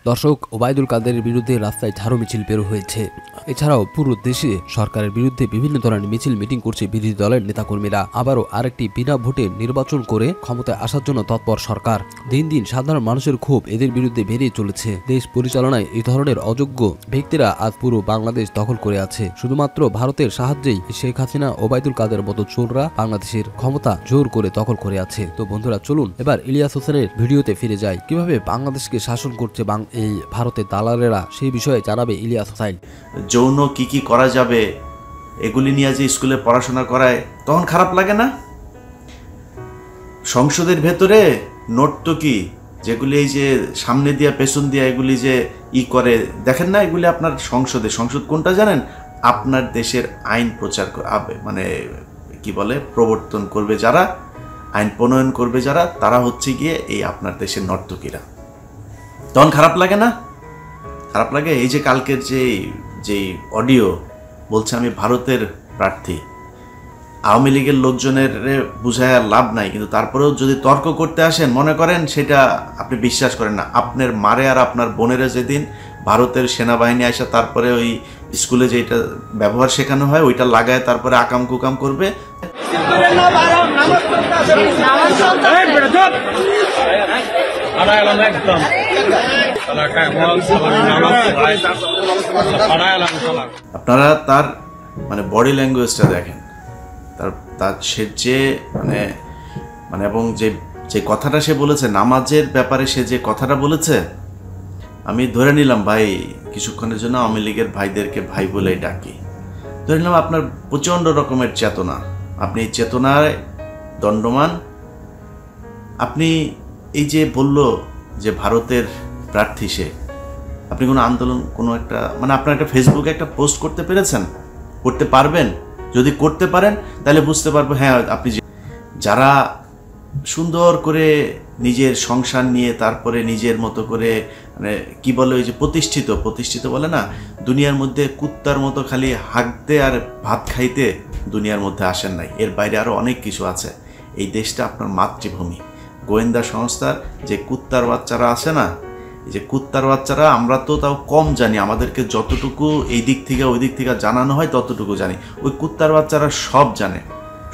দর্শক, ওবায়দুল কাদেরের বিরুদ্ধে রাস্তায় ঝাড়ু মিছিল বের হয়েছে। এছাড়াও পুরো দেশে সরকারের বিরুদ্ধে বিভিন্ন ধরনের মিছিল মিটিং করছে বিরোধী দলের নেতাকর্মীরা। আবারও আরেকটি বিনা ভোটে নির্বাচন করে ক্ষমতায় আসার জন্য তৎপর সরকার। দিন দিন সাধারণ মানুষের ক্ষোভ এদের বিরুদ্ধে বেরিয়ে চলেছে। দেশ পরিচালনায় এই ধরনের অযোগ্য ব্যক্তিরা আজ পুরো বাংলাদেশ দখল করে আছে। শুধুমাত্র ভারতের সাহায্যেই শেখ হাসিনা, ওবায়দুল কাদের মতো চোররা বাংলাদেশের ক্ষমতা জোর করে দখল করে আছে। তো বন্ধুরা, চলুন এবার ইলিয়াস হোসেনের ভিডিওতে ফিরে যাই। কিভাবে বাংলাদেশকে শাসন করছে এই ভারতের দালালেরা, সেই বিষয়ে জানাবে ইলিয়াস হোসেন। যৌন কি করা যাবে এগুলি নিয়ে যে স্কুলে পড়াশোনা করায়, তখন খারাপ লাগে না? সংসদের ভেতরে নর্তকী যেগুলি এই যে সামনে দিয়া পেছন দিয়া এগুলি যে করে, দেখেন না? এগুলি আপনার সংসদ কোনটা জানেন? আপনার দেশের আইন প্রচার মানে কি বলে, প্রবর্তন করবে যারা, আইন প্রণয়ন করবে যারা, তারা হচ্ছে গিয়ে এই আপনার দেশের নর্তকীরা। তখন খারাপ লাগে না? খারাপ লাগে। এই যে কালকের যে অডিও বলছে আমি ভারতের প্রার্থী, আওয়ামী লীগের লোকজনের বুঝায় লাভ নাই, কিন্তু তারপরেও যদি তর্ক করতে আসেন, মনে করেন সেটা আপনি বিশ্বাস করেন না। আপনার মারে আর আপনার বোনেরা যেদিন ভারতের সেনাবাহিনী আসে, তারপরে ওই স্কুলে যেটা ব্যবহার শেখানো হয় ওইটা লাগায় তারপরে আকাম কুকাম করবে। আপনারা তার মানে বডি ল্যাঙ্গুয়েজটা দেখেন, তার সে যে মানে এবং যে কথাটা সে বলেছে নামাজের ব্যাপারে, সে যে কথাটা বলেছে, আমি ধরে নিলাম ভাই কিছুক্ষণের জন্য আওয়ামী লীগের ভাইদেরকে ভাই বলেই ডাকি, ধরে নিলাম আপনার প্রচণ্ড রকমের চেতনা, আপনি এই চেতনায় দণ্ডমান। আপনি এই যে বলল যে ভারতের প্রার্থী সে, আপনি কোনো আন্দোলন, কোনো একটা মানে আপনার একটা ফেসবুকে একটা পোস্ট করতে পেরেছেন? করতে পারবেন? যদি করতে পারেন তাহলে বুঝতে পারবো, হ্যাঁ আপনি যারা সুন্দর করে নিজের সংসার নিয়ে তারপরে নিজের মতো করে মানে কি বলে, ওই যে প্রতিষ্ঠিত বলে না, দুনিয়ার মধ্যে কুত্তার মতো খালি হাঁকতে আর ভাত খাইতে দুনিয়ার মধ্যে আসেন নাই, এর বাইরে আরও অনেক কিছু আছে। এই দেশটা আপনার মাতৃভূমি। গোয়েন্দা সংস্থার যে কুত্তার বাচ্চারা আছে না, এই যে কুত্তার বাচ্চারা, আমরা তো তাও কম জানি, আমাদেরকে যতটুকু এই দিক থেকে ওই দিক থেকে জানানো হয় ততটুকু জানি। ওই কুত্তার বাচ্চারা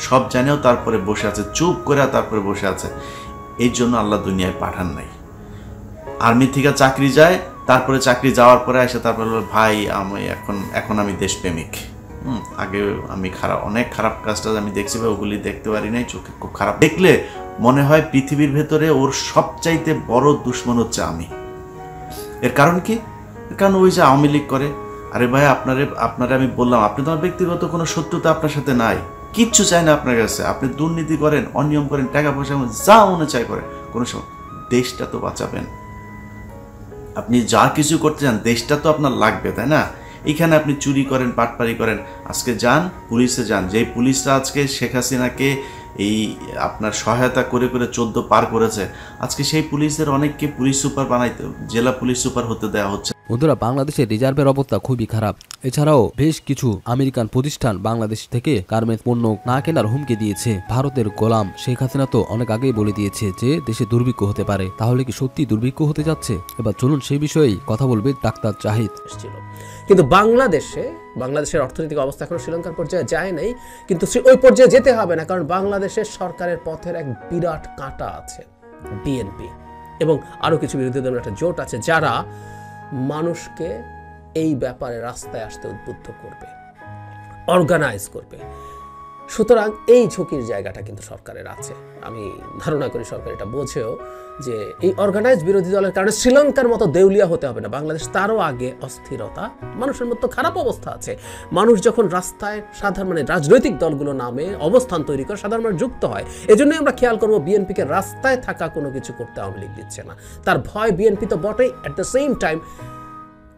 সব জানেও তারপরে বসে আছে, চুপ করে তারপরে বসে আছে। এই জন্য আল্লাহ দুনিয়ায় পাঠান নাই। আর্মি থেকে চাকরি যায়, তারপরে চাকরি যাওয়ার পরে এসে তারপরে ভাই আমি এখন আমি দেশপ্রেমিক। আগে আমি অনেক খারাপ কাজটা আমি দেখছি ভাই, ওগুলি দেখতে পারি নাই, চোখে খুব খারাপ। দেখলে মনে হয় পৃথিবীর ভেতরে ওর সবচাইতে বড় দুশ্মন হচ্ছে আমি। এর কারণ কি? কারণ ওই যে আওয়ামী লীগ করে। আরে ভাই আপনারে আমি বললাম, আপনি তোমার ব্যক্তিগত কোনো শত্রুতা আপনার সাথে নাই, কিচ্ছু চাই না আপনার কাছে। আপনি দুর্নীতি করেন, অনিয়ম করেন, টাকা পয়সা যা মনে চাই করেন, কোনো সময় দেশটা তো বাঁচাবেন। আপনি যা কিছু করতে চান, দেশটা তো আপনার লাগবে, তাই না? এখানে আপনি চুরি করেন, পাটপারি করেন, আজকে যান পুলিশে যান, যেই পুলিশরা আজকে শেখ হাসিনাকে এই আপনার সহায়তা করে 14 পার করেছে, আজকে সেই পুলিশদের অনেককে পুলিশ সুপার বানাইতে, জেলা পুলিশ সুপার হতে দেওয়া হচ্ছে। বন্ধুরা, বাংলাদেশের রিজার্ভের অবস্থা খুবই খারাপ। এছাড়াও বেশ কিছু আমেরিকান প্রতিষ্ঠান বাংলাদেশ থেকে গার্মেন্টস পণ্য না কেনার হুমকি দিয়েছে। ভারতের গোলাম শেখ হাসিনা তো অনেক আগেই বলে দিয়েছে যে দেশে দুর্ভিক্ষ হতে পারে। তাহলে কি সত্যি দুর্ভিক্ষ হতে যাচ্ছে? এবার চলুন সেই বিষয়েই কথা বলবে ডাক্তার জাহিদ। কিন্তু বাংলাদেশের অর্থনৈতিক অবস্থা এখন শ্রীলঙ্কার পর্যায়ে যায় নাই, কিন্তু ওই পর্যায়ে যেতে হবে না, কারণ বাংলাদেশের সরকারের পথের এক বিরাট কাঁটা আছে, বিএনপি এবং আরো কিছু বিরোধী দলের একটা জোট আছে, যারা মানুষকে এই ব্যাপারে রাস্তায় আসতে উদ্বুদ্ধ করবে, অর্গানাইজ করবে। সুতরাং এই ঝুঁকির জায়গাটা কিন্তু সরকারের আছে। আমি ধারণা করি সরকার এটা বোঝেও যে এই অর্গানাইজ বিরোধী দলের কারণে শ্রীলঙ্কার মতো দেউলিয়া হতে হবে না। বাংলাদেশ তারও আগে অস্থিরতা, মানুষের মতো খারাপ অবস্থা আছে। মানুষ যখন রাস্তায় রাজনৈতিক দলগুলো নামে অবস্থান তৈরি করে, সাধারণ মানুষ যুক্ত হয়। এজন্যই আমরা খেয়াল করবো বিএনপিকে রাস্তায় থাকা কোনো কিছু করতে আওয়ামী লীগ দিচ্ছে না। তার ভয় বিএনপি তো বটেই, at the same time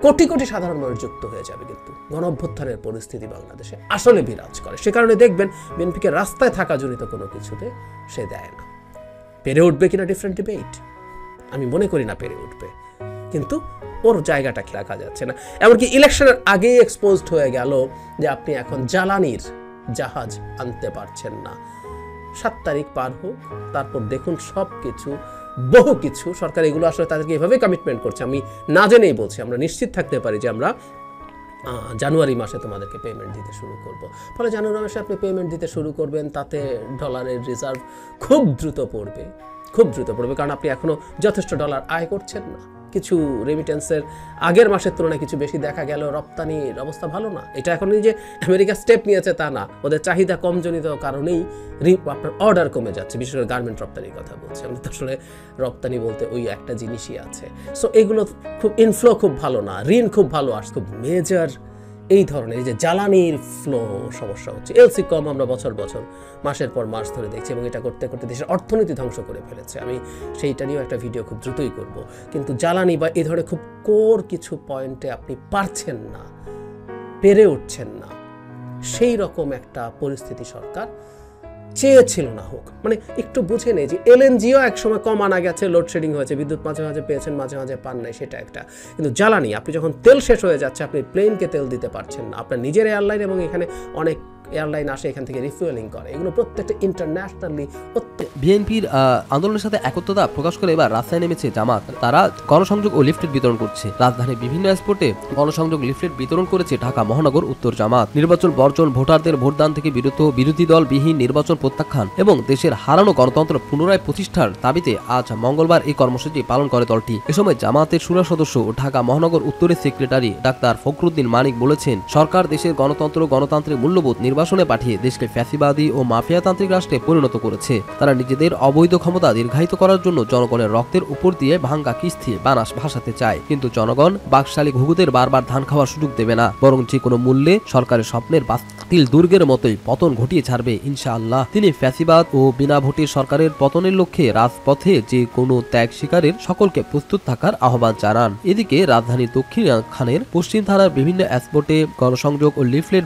crore crore সাধারণ মানুষ যুক্ত হয়ে যাবে, কিন্তু গণ অভ্যুত্থানের পরিস্থিতি বাংলাদেশে আসলে বিরাজ করে। সে কারণে দেখবেন বিএনপিকে রাস্তায় থাকা জনিত কোনো কিছুতে সে দেয় না। পেরে উঠবে কিনা ডিফারেন্ট ডিবেট, আমি মনে করি না পেরে উঠবে, কিন্তু ওর জায়গাটা রাখা যাচ্ছে না। এমনকি ইলেকশনের আগেই এক্সপোজড হয়ে গেল যে আপনি এখন জ্বালানির জাহাজ আনতে পারছেন না। 7 তারিখ পার হোক, তারপর দেখুন সব কিছু বহু কিছু সরকার এগুলো আসলে তাদেরকে এভাবে কমিটমেন্ট করছে। আমি না জেনেই বলছি, আমরা নিশ্চিত থাকতে পারি যে আমরা জানুয়ারি মাসে তোমাদেরকে পেমেন্ট দিতে শুরু করব। ফলে জানুয়ারি মাসে আপনি পেমেন্ট দিতে শুরু করবেন, তাতে ডলারের রিজার্ভ খুব দ্রুত পড়বে, কারণ আপনি এখনও যথেষ্ট ডলার আয় করছেন না। কিছু রেমিটেন্সের আগের মাসের তুলনায় কিছু বেশি দেখা গেল, রপ্তানির অবস্থা ভালো না। এটা এখন যে আমেরিকা স্টেপ নিয়েছে তা না, ওদের চাহিদা কমজনিত কারণেই আপনার অর্ডার কমে যাচ্ছে, বিশেষ করে গার্মেন্ট রপ্তানির কথা বলছি আমি। তো আসলে রপ্তানি বলতে ওই একটা জিনিসই আছে। সো এগুলো খুব ইনফ্লো খুব ভালো না, ঋণ খুব ভালো আসছে, খুব মেজর এই ধরনের এই যে জ্বালানির ফ্লো সমস্যা হচ্ছে। এলসি কম আমরা বছর মাসের পর মাস ধরে দেখছি, এবং এটা করতে করতে দেশের অর্থনীতি ধ্বংস করে ফেলেছে। আমি সেইটা নিয়েও একটা ভিডিও খুব দ্রুতই করব। কিন্তু জ্বালানি বা এই ধরনের খুব কোর কিছু পয়েন্টে আপনি পারছেন না, পেরে উঠছেন না, সেই রকম একটা পরিস্থিতি সরকার চেয়েছিল না হোক। মানে একটু বুঝে নেই যে এলএনজিও একসময় কম আনা গেছে, লোডশেডিং হয়েছে, বিদ্যুৎ মাঝে মাঝে পেয়েছেন, মাঝে মাঝে পান নাই, সেটা একটা। কিন্তু জ্বালানি, আপনি যখন তেল শেষ হয়ে যাচ্ছে, আপনি প্লেনকে তেল দিতে পারছেন না, আপনার নিজের এয়ারলাইন এবং এখানে অনেক এয়ারলাইন আসে এখান থেকে রিফুয়েলিং করে, এগুলো প্রত্যেকটা ইন্টারন্যাশনালি। বিএনপির আন্দোলনের সাথে একত্রতা প্রকাশ করে এবার রাস্তায় নেমেছে জামাত। তারা গণসংযোগ ও লিফলেট বিতরণ করছে। রাজধানীর বিভিন্ন স্পটে গণসংযোগ লিফলেট বিতরণ করেছে ঢাকা মহানগর উত্তর জামাত। নির্বাচন বর্জন, ভোটারদের ভোটদান থেকে বিরত, বিরোধী দল বিহীন নির্বাচন প্রত্যাখ্যান এবং দেশের হারানো গণতন্ত্র পুনরায় প্রতিষ্ঠার দাবিতে আজ মঙ্গলবার এই কর্মসূচি পালন করে দলটি। এ সময় জামাতের শুরা সদস্য ও ঢাকা মহানগর উত্তরের সেক্রেটারি ডাক্তার ফখরুদ্দিন মানিক বলেছেন, সরকার দেশের গণতন্ত্র, গণতান্ত্রিক মূল্যবোধ নির্বাচনে পাঠিয়ে দেশকে ফ্যাসিবাদী ও মাফিয়াতান্ত্রিক রাষ্ট্রে পরিণত করেছে। তারা নিজেদের অবৈধ ক্ষমতা দীর্ঘায়িত করার জন্য জনগণের রক্তের উপর দিয়ে ভাঙ্গা কিস্তি বানাস ভাসাতে চায়। কিন্তু জনগণ বাকশালী ঘুঘুদের বারবার ধান খাওয়ার সুযোগ দেবে না, বরং যে কোনো মূল্যে সরকারের স্বপ্নের বাতিল দুর্গের মতোই পতন ঘটিয়ে ছাড়বে ইনশাআল্লাহ। তিনি ফ্যাসিবাদ ও বিনা ভোটে সরকারের পতনের লক্ষ্যে রাজপথে যে কোনো ত্যাগ শিকারের সকলকে প্রস্তুত থাকার আহ্বান জানান। এদিকে রাজধানীর দক্ষিণ খানের পশ্চিম থানার বিভিন্ন স্পটে গণসংযোগ ও লিফলেট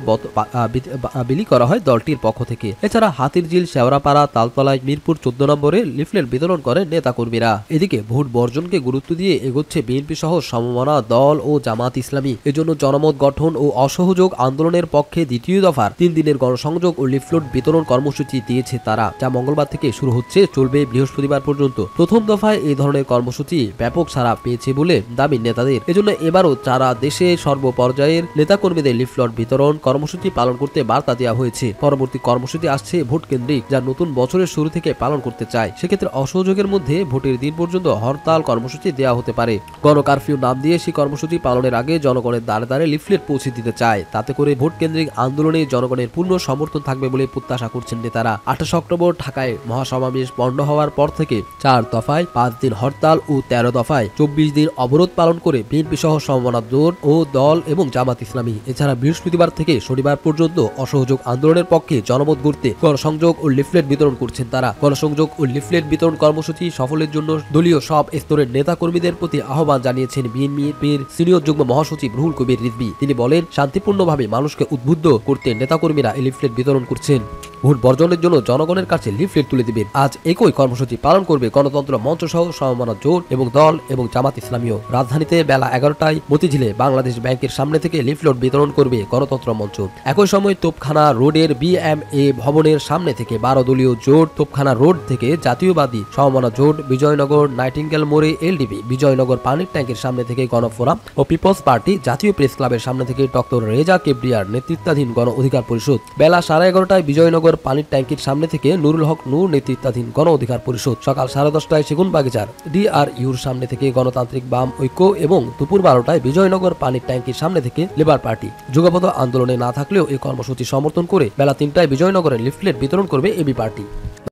বিলি করা হয় দলটির পক্ষ থেকে। এছাড়া হাতিরঝিল, শেওড়াপাড়া, তালতলায়, মিরপুর 14 নম্বরে লিফলেট বিতরণ করেন নেতাকর্মীরা। এদিকে ভোট বর্জনকে গুরুত্ব দিয়ে এগোচ্ছে বিএনপি সহ সমমনা দল ও জামাত ইসলামী। এজন্য জনমত গঠন ও অসহযোগ আন্দোলনের পক্ষে দ্বিতীয় দফার 3 দিনের গণসংযোগ ও লিফলেট বিতরণ কর্মসূচি দিয়েছে তারা, যা মঙ্গলবার থেকে শুরু হচ্ছে, চলবে বৃহস্পতিবার পর্যন্ত। প্রথম দফায় এই ধরনের কর্মসূচি ব্যাপক সাড়া পেয়েছে বলে দাবি নেতাদের। এজন্য এবারও তারা দেশে সর্বপর্যায়ের নেতাকর্মীদের লিফলেট বিতরণ কর্মসূচি পালন করতে বার্তা দেওয়া হয়েছে। পরবর্তী কর্মসূচি আসছে ভোট কেন্দ্রিক, যা নতুন বছরের শুরু থেকে পালন করতে চায়। সেক্ষেত্রে অসহযোগের মধ্যে ভোটের দিন পর্যন্ত হরতাল কর্মসূচি দেওয়া হতে পারে। গণকারফিউ নাম দিয়ে সেই কর্মসূচি পালনের আগে জনগণের দ্বারে দ্বারে লিফলেট পৌঁছে দিতে চায়। তাতে করে ভোট কেন্দ্রিক আন্দোলনে জনগণের পূর্ণ সমর্থন থাকবে বলে প্রত্যাশা করছেন নেতারা। 28 অক্টোবর ঢাকায় মহাসমাবেশ বন্ধ হওয়ার পর থেকে 4 দফায় 5 দিন হরতাল ও 13 দফায় 24 দিন অবরোধ পালন করে বিএনপি সহ সমমনা জোট ও দল এবং জামাত ইসলামী। এছাড়া বৃহস্পতিবার থেকে শনিবার পর্যন্ত অসহযোগ আন্দোলনের পক্ষে জনমত গড়তে গণসংযোগ ও লিফলেট বিতরণ করছেন তারা। গণসংযোগ ও লিফলেট বিতরণ কর্মসূচি সফলের জন্য দলীয় সব স্তরের নেতা কর্মীদের প্রতি আহ্বান জানিয়েছেন বিএনপির সিনিয়র যুগ্ম মহাসচিব রুহুল কবির রিজভী। তিনি বলেন, শান্তিপূর্ণভাবে মানুষকে উদ্বুদ্ধ করতে নেতাকর্মীরা এই লিফলেট বিতরণ করছেন। ভোট বর্জনের জন্য জনগণের কাছে লিফলেট তুলে দিবেন। আজ একই কর্মসূচি পালন করবে গণতন্ত্র মঞ্চ সহ সমমনা জোট এবং দল এবং জামাত ইসলামীও। রাজধানীতে বেলা 11টায় মতিঝিলে বাংলাদেশ ব্যাংকের সামনে থেকে লিফলেট বিতরণ করবে গণতন্ত্র মঞ্চ। একই সময় তোপখানা রোডের বিএমএ ভবনের সামনে থেকে 12 দলীয় জোট, তোপখানা রোড থেকে জাতীয়বাদী সমমনা জোট, বিজয়নগর নাইটিঙ্গেল মোড়ে এলডিপি, বিজয়নগর পানির ট্যাঙ্কের সামনে থেকে গণফোরাম ও পিপলস পার্টি, জাতীয় প্রেস ক্লাবের সামনে থেকে ডক্টর রেজা কেবরিয়ার নেতৃত্বাধীন গণ অধিকার পরিষদ। বেলা 11:30টায় বিজয়নগর পানির ট্যাঙ্কির সামনে থেকে নুরুল হক নূর নেতৃত্বাধীন গণ অধিকার পরিষদ। সকাল 10:30টায় সেগুনবাগিচার ডিআরইউর সামনে থেকে গণতান্ত্রিক বাম ঐক্য এবং দুপুর 12টায় বিজয়নগর পানির ট্যাঙ্কির সামনে থেকে লেবার পার্টি। যুগপৎ আন্দোলনে না থাকলেও এই কর্মসূচি সমর্থন করে বেলা 3টায় বিজয়নগরের লিফলেট বিতরণ করবে এবি পার্টি।